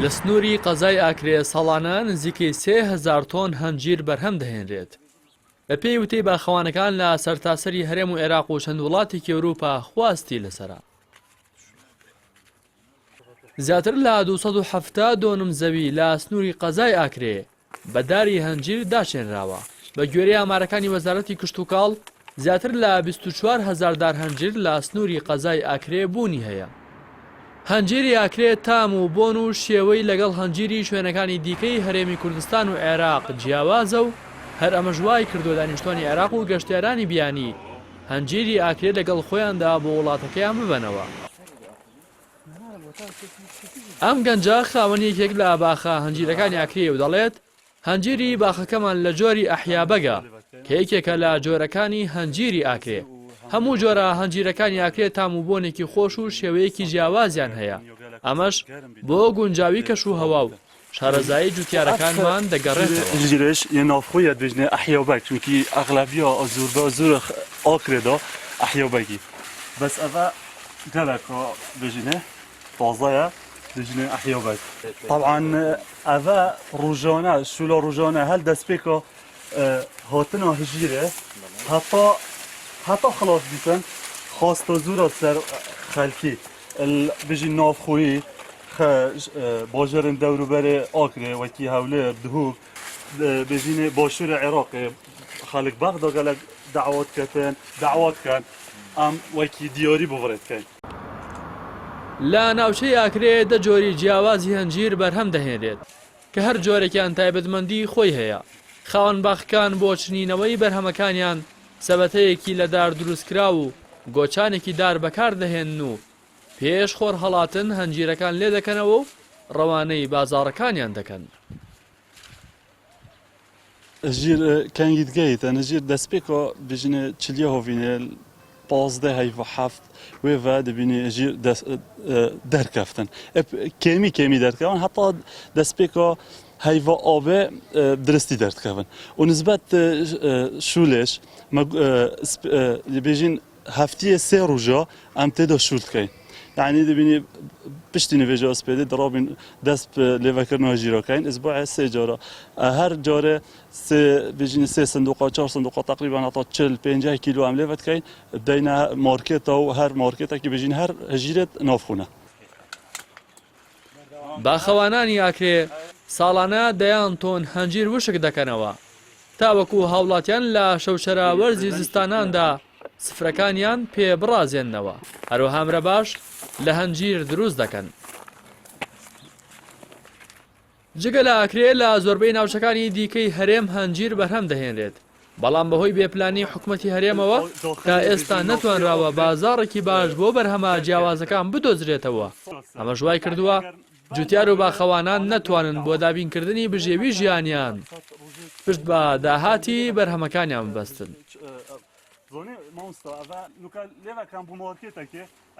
لە سنووری قەزای ئاکرێ ساڵانە نزیکەی 3000 تۆن هەنجیر بەرهەم دەهێنرێت. بە پێی وتەی باخەوانەکان لە سەرتاسەری هەرێم و عێراق و چەند وڵاتێکی ئەوروپا خواستی لەسەرە. زیاتر لە 270 دۆنم زەوی لە سنووری قەزای ئاکرێ بەداری هەنجیر داچێنراوە. بە گوێرەی ئامارەکانی وەزارەتی کشتوکاڵ زیاتر لە 24,000 دار هەنجیر لە سنووری قەزای ئاکرێ بوونی هەیە. هەنجیری ئاکرێ تام و بۆن و شێوەی لەگەڵ هەنجیری شوێنەکانی دیکەی هەرێمی کوردستان و عێراق جیاوازە و هەر ئەمە ژوای کردو دانیشتوانی عێراق و گەشتیارانی بیانی هەنجیری ئاکرێ لەگەڵ خۆیاندا بۆ وڵاتەکەیان ببەنەوە. ئەم گەنجە خاوەنیەکێک لە باخە هەنجیرەکانی ئاکرێ و دەڵێت هەنجیری باخەکەمان لە جۆری ئەحیابەگە کە یەکێکە لە جۆرەکانی هەنجیری ئاکرێ. هەموو جۆرە هەنجیرەکانی ئاکرێ تام و بۆنێکی خۆش و شێوەیەکی جیاوازیان هەیە. ئەمەش بۆ گونجاوی کەش و هەوا و شارەزایی جوتیارەکانمان دەگەڕێتەوە. هەنجیرش یە ناوخۆیە دەژنێ ئەحیابەک چونکی ئەغلبیە زۆر ئاکرێدا ئەحیابەکی بەس ئەڤە گەلێکە دەژنێ تازەیە دەژنێ ئەحیابەک. طبعاً ئەڤە ڕۆژانە شولە ڕۆژانە هەل دەستپێکە هاتنە هەژیرە هەتا خلاص بیتن خواستە زورە سەر خەلکی بژین ناوخۆیی باژەرن دەوروبەرێ ئاکرێ وەکی هەولێر دهوک بژینێ باشوورە عێراقێ خەڵک بەغدا گەلک دەعوات کەن ئەم وەکی دیاری بڕێتکەین. لە ناوچەی ئاکرێ دە جۆری جیاوازی هەنجیر بەرهەم دەهێنرێت کە هەر جۆرێکیان تایبەتمەندی خۆی هەیە. خاوەن باخەکان بۆ چنینەوەی بەرهەمەکانیان سەبەتەیەکی لە دار دروستکرا و گۆچانێکی دار بەکار دەهێن و پێش خۆر هەڵاتن هەنجیرەکان لێ دەکەنەوە و ڕەوانەی بازاڕەکانیان دەکەن. ژیر کەنگی دگەیتە نەژیر دەستپێکە بژنێ چلیە هۆڤینێ 15 هەیڤە هەفت وێڤە دەبینێ ژیر دەرکەفتن کێمی دەرکەون هەتا دەستپێکە هەیڤە ئابێ درستی دەردکەون و نسبەت شولێش بێژین هەفتیە 3 ڕۆژە ئەم تێدا شول دکەین. یعنی دەبینی پشتی نوێژە ئەسپێدێ دڕابین دەست لێڤەکردنەوە ژیرۆکەین ئەسبوعە 3 جارە هەر جارێ بێژینی 3 سندوقە 4 سندوقە تقریبان هەتا 40-50 کیلو ئەم لێڤە دکەین دەینە مارکێتە و هەر مارکێتێکی بێژین هەر هەژیرێت ناوخۆنە. باخەوانانی ئاکرێ ساڵانە دەیان تۆن هەنجیر وشک دەکەنەوە تاوەکو هاوڵاتیان لە شەوشەرە وەرزی زستاناندا سفرەکانیان پێ بڕازێننەوە هەروەها ئەمرە باش لە هەنجیر دروست دەکەن. جگە لە ئاکرێ لە زۆربەی ناوچەکانی دیکەی هەرێم هەنجیر بەرهەم دەهێنرێت بەڵام بەهۆی بێپلانی حکومەتی هەرێمەوە تا ئێستا نەتوانراوە بازاڕێکی باش بۆ بەرهەمە جیاوازەکان بدۆزرێتەوە. ئەمە ژوای کردووە جوتیار و باخەوانان نەتوانن بۆ دابینکردنی بژێوی ژیانیان پشت بە داهاتی بەرهەمەکانیان ببەستن.